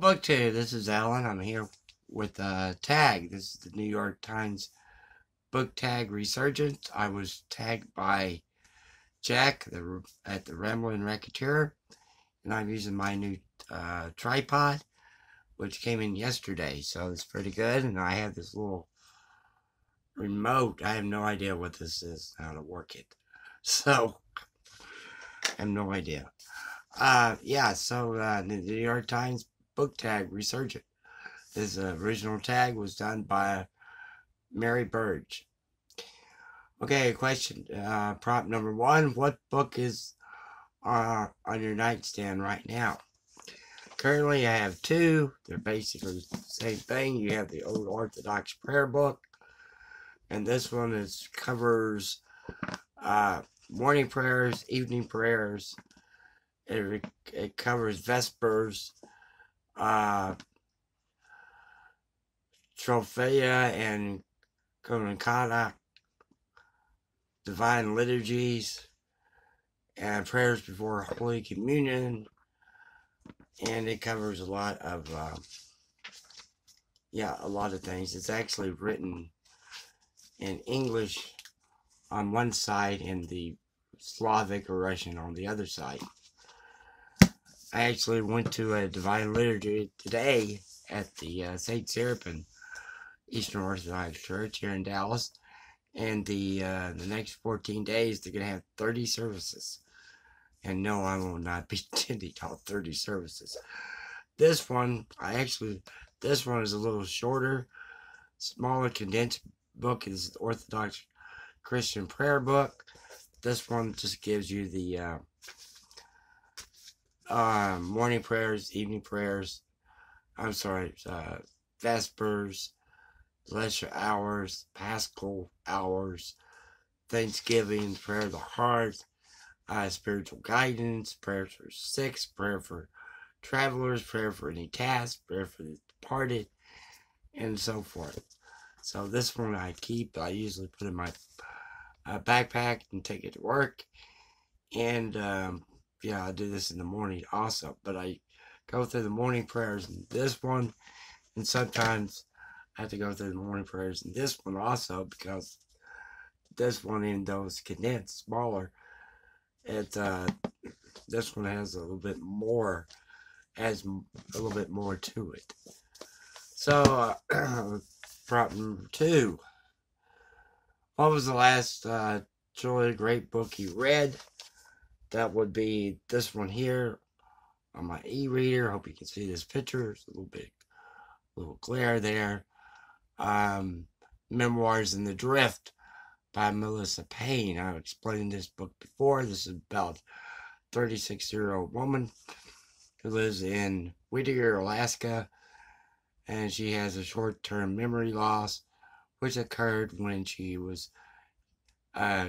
Book two. This is Alan. I'm here with Tag. This is the New York Times book tag Resurgence. I was tagged by Jack at the Ramblin' Racketeer, and I'm using my new tripod, which came in yesterday, so it's pretty good. And I have this little remote. I have no idea what this is, how to work it. So I have no idea. Yeah. So the New York Times book tag Resurgence. His original tag was done by Mary Burge. Okay, question. Prompt number one. What book is on your nightstand right now? Currently, I have two. They're basically the same thing. You have the old Orthodox prayer book, and this one covers morning prayers, evening prayers. It covers Vespers, uh, Trophea, and Konikata, divine liturgies, and prayers before Holy Communion, and it covers a lot of a lot of things. It's actually written in English on one side and the Slavic or Russian on the other side. I actually went to a divine liturgy today at the St. Seraphim Eastern Orthodox Church here in Dallas, and the next 14 days they're gonna have 30 services. And no, I will not be attending all 30 services. This one is a little shorter, smaller, condensed book. Is the Orthodox Christian prayer book. This one just gives you the morning prayers, evening prayers. I'm sorry, Vespers, Lesser hours, Paschal hours, Thanksgiving, prayer of the heart, spiritual guidance, prayer for sick, prayer for travelers, prayer for any task, prayer for the departed, and so forth. So this one I keep. I usually put in my backpack and take it to work. And I do this in the morning also. But I go through the morning prayers in this one, and sometimes I have to go through the morning prayers in this one also, because this one, even though it's condensed, smaller, this one has a little bit more, to it. So, prop number two. What was the last truly great book you read? That would be this one here on my e-reader. Hope you can see this picture. There's a little glare there. Memoirs in the Drift by Melissa Payne. I've explained this book before. This is about a 36-year-old woman who lives in Whittier, Alaska, and she has a short-term memory loss, which occurred when she was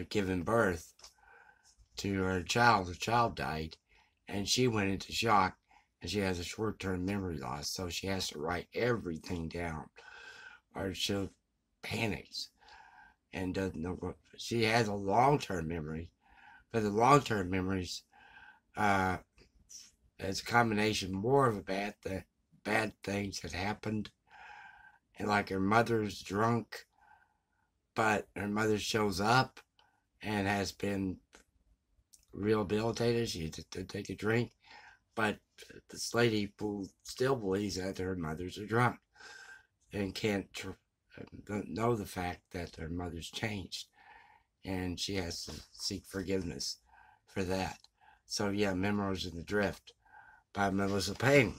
given birth to her child. Her child died, and she went into shock, and she has a short-term memory loss, so she has to write everything down, or she panics and doesn't know what. She has a long-term memory, but the long-term memories is a combination more of bad things that happened, and like her mother's drunk, but her mother shows up and has been rehabilitated. She did take a drink, but this lady still believes that her mother's a drunk and don't know the fact that her mother's changed, and she has to seek forgiveness for that. So yeah, Memoirs in the Drift by Melissa Payne.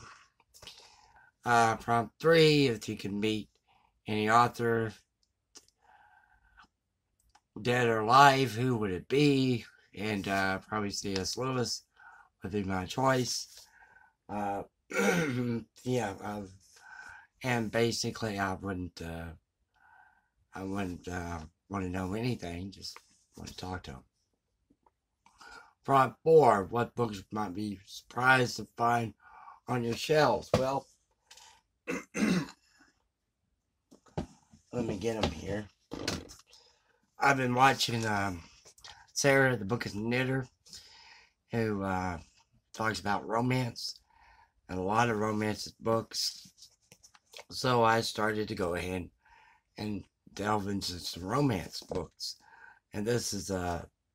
Prompt three: if you can meet any author, dead or alive, who would it be? And probably C.S. Lewis would be my choice. Yeah, and basically I wouldn't want to know anything. Just want to talk to him. Prompt four: what books might be surprised to find on your shelves? Well, let me get them here. I've been watching Sarah, the Book of Knitter, who talks about romance. and a lot of romance books. So I started to go ahead and delve into some romance books. And this is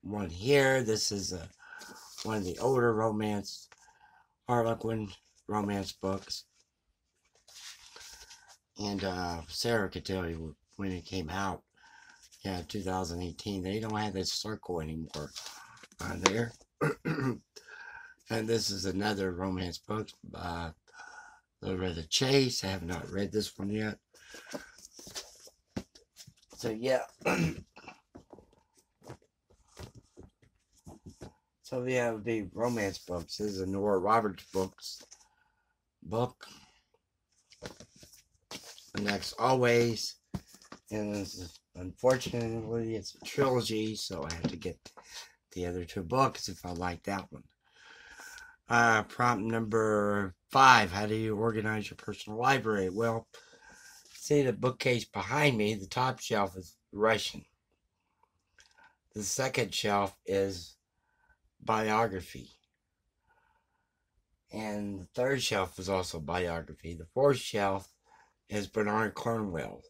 one here. This is one of the older romance, Harlequin romance books. And Sarah could tell you when it came out. Yeah, 2018. They don't have this circle anymore on there. And this is another romance book. The Chase. I have not read this one yet. So yeah. So yeah, it would be romance books. This is a Nora Roberts book. The next Always. And this is, unfortunately, it's a trilogy, so I have to get the other two books if I like that one. Prompt number 5. How do you organize your personal library? Well, see the bookcase behind me, the top shelf is Russian. The second shelf is biography. And the third shelf is also biography. The fourth shelf is Bernard Cornwell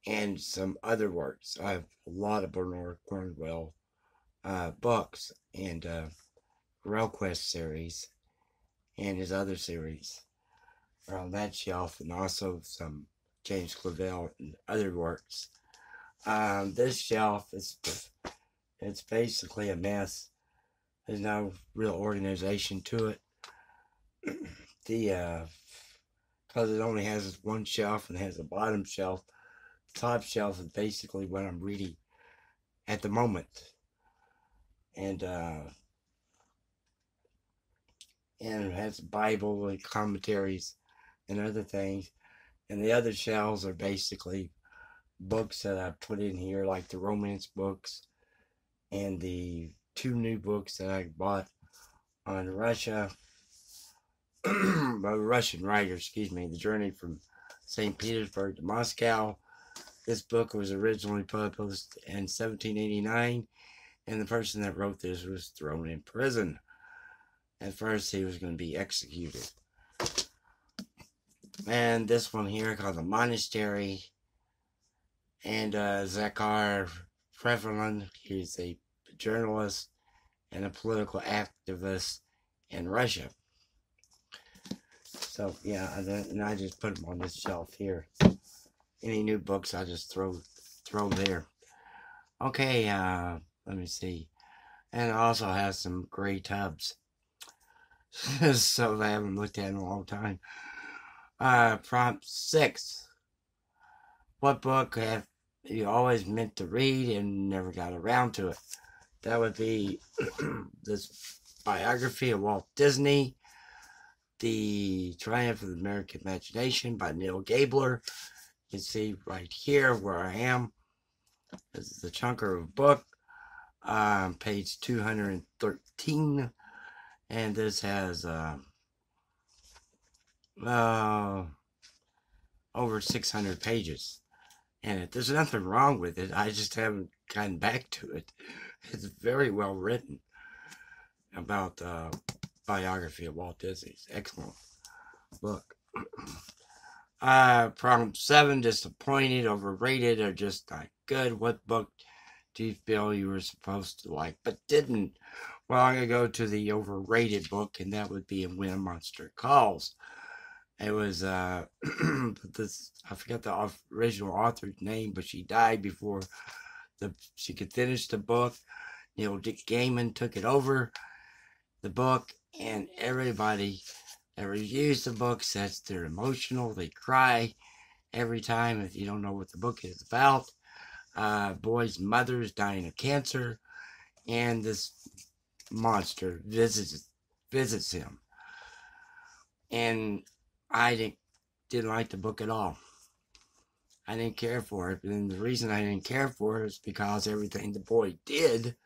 and some other works. I have a lot of Bernard Cornwell books and RailQuest series and his other series are on that shelf, and also some James Clavell and other works. This shelf it's basically a mess. There's no real organization to it. Because it only has one shelf and has a bottom shelf. The top shelf is basically what I'm reading at the moment. And it has a Bible and commentaries and other things. And the other shelves are basically books that I put in here, like the romance books and the 2 new books that I bought on Russia. Russian writer, The Journey from St. Petersburg to Moscow. This book was originally published in 1789, and the person that wrote this was thrown in prison. At first, he was going to be executed. And this one here called The Monastery. And Zakhar Prevalin, he's a journalist and a political activist in Russia. So, yeah, and I just put them on this shelf here. Any new books, I just throw there. Okay, let me see. And it also has some gray tubs. So I haven't looked at in a long time. Prompt 6. What book have you always meant to read and never got around to it? That would be this biography of Walt Disney, The Triumph of the American Imagination by Neil Gabler. You can see right here where I am. This is the chunker of a book, page 213. And this has over 600 pages. And there's nothing wrong with it. I just haven't gotten back to it. It's very well written about biography of Walt Disney. Excellent book. Prompt 7, disappointed, overrated, or just not good. What book do you feel you were supposed to like but didn't? Well, I'm going to go to the overrated book, and that would be When a Monster Calls. It was, I forgot the original author's name, but she died before she could finish the book. Neil Gaiman took it over, the book, and everybody that reviews the book says they're emotional, they cry every time if you don't know what the book is about. Boy's mother is dying of cancer, and this monster visits him. And I didn't like the book at all. I didn't care for it. And the reason I didn't care for it is because everything the boy did,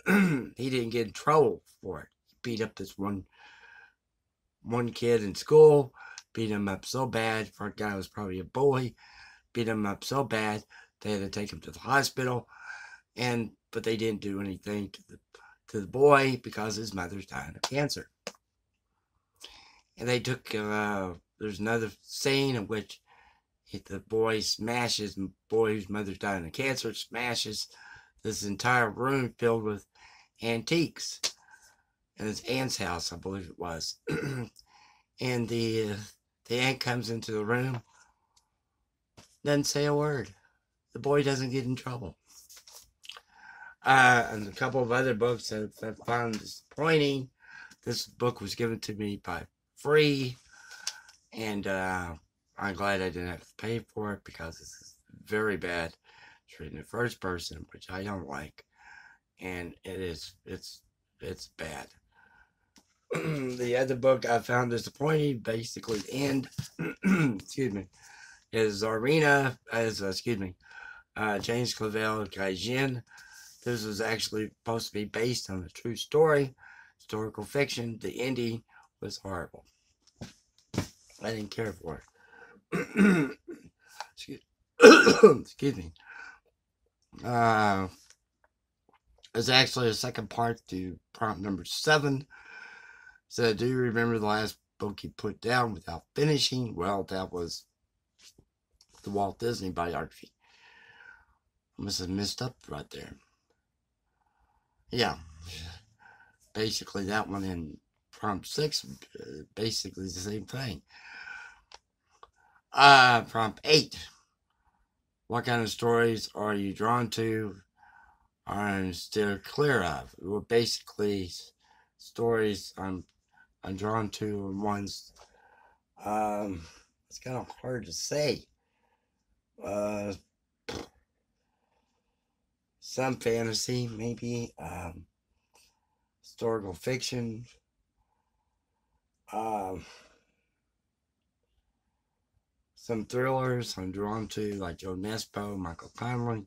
he didn't get in trouble for it. He beat up this one kid in school, beat him up so bad. First guy was probably a boy, beat him up so bad they had to take him to the hospital. But they didn't do anything to the boy because his mother's dying of cancer. And they took, there's another scene in which the boy smashes, boy whose mother's dying of cancer, smashes this entire room filled with antiques. In his aunt's house, I believe it was. And the aunt comes into the room, doesn't say a word. The boy doesn't get in trouble. And a couple of other books that I found disappointing. This book was given to me by free, and I'm glad I didn't have to pay for it because this is very bad. It's written in first person, which I don't like, and it's bad. The other book I found disappointing, basically the end, excuse me, is Tzarina, James Clavell, Gai-Jin. This was actually supposed to be based on a true story, historical fiction. The ending was horrible. I didn't care for it. Excuse me. It's actually a second part to prompt number 7. So, do you remember the last book you put down without finishing? Well, that was the Walt Disney biography. I must have messed up right there. Yeah. Basically, that one in prompt 6, basically the same thing. Prompt 8. What kind of stories are you drawn to or steer clear of? Well, basically, stories I'm drawn to and ones, it's kind of hard to say. Some fantasy, maybe, historical fiction, some thrillers I'm drawn to, like Joe Nesbo, Michael Conley.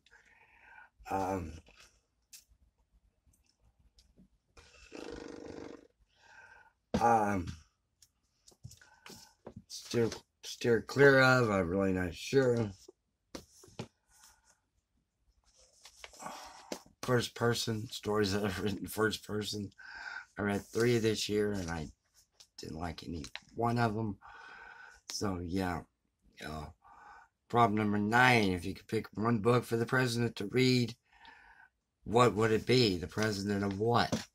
Steer clear of, I'm really not sure. First person, stories that I've written first person. I read 3 this year and I didn't like any one of them. So, yeah. Problem number 9, if you could pick one book for the president to read, what would it be? The president of what?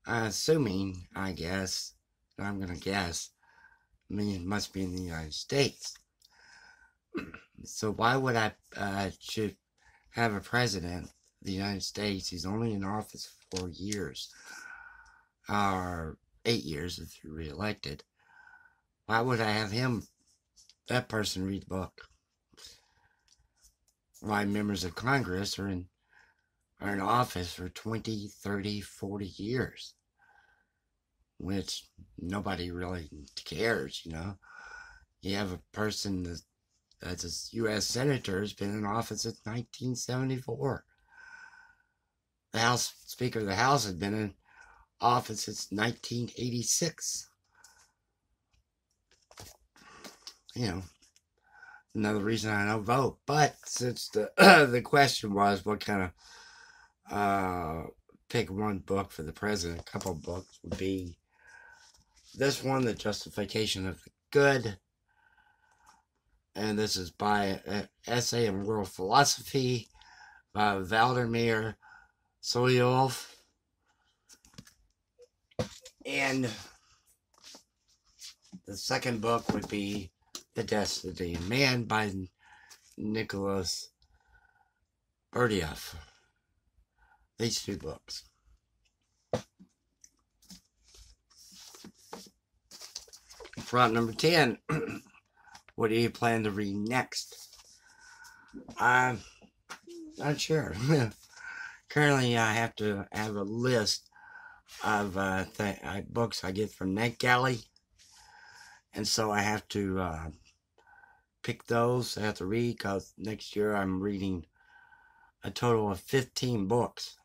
Assuming, I guess, I'm going to guess, I mean, it must be in the United States. So why would I should have a president of the United States? He's only in office for 4 years. Or 8 years if you're reelected. Why would I have that person read the book? Why members of Congress are in office for 20, 30, 40 years. Which nobody really cares, you know. You have a person that's a U.S. senator has been in office since 1974. The Speaker of the House has been in office since 1986. You know, another reason I don't vote. But since the question was what kind of pick one book for the president, a couple of books would be this one, The Justification of the Good. And this is by an essay in world philosophy by Vladimir Soyov. And the second book would be The Destiny of Man by Nicholas Berdyaev. These 2 books. Prompt number 10. What do you plan to read next? I'm not sure. Currently, I have to have a list of books I get from NetGalley. And so I have to pick those. I have to read because next year I'm reading a total of 15 books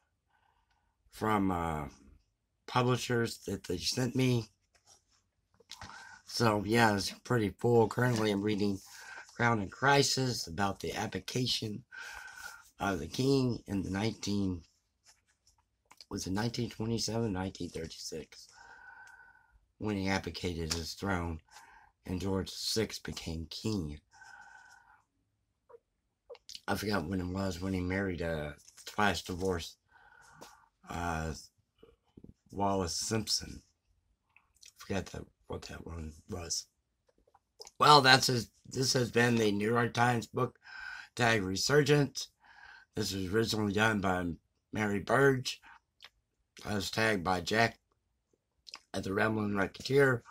from publishers that they sent me. So, yeah, it's pretty full. Currently, I'm reading Crown and Crisis, about the abdication of the king in the 1927, 1936. when he abdicated his throne and George VI became king. I forgot when it was when he married a twice divorced Wallace Simpson. Forgot what that one was. Well, this has been the New York Times book tag Resurgence. This was originally done by Mary Burge. I was tagged by Jack at the Rambling Racketeer.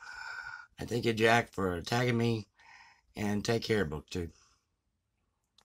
I thank you, Jack, for tagging me. And take care, BookTube.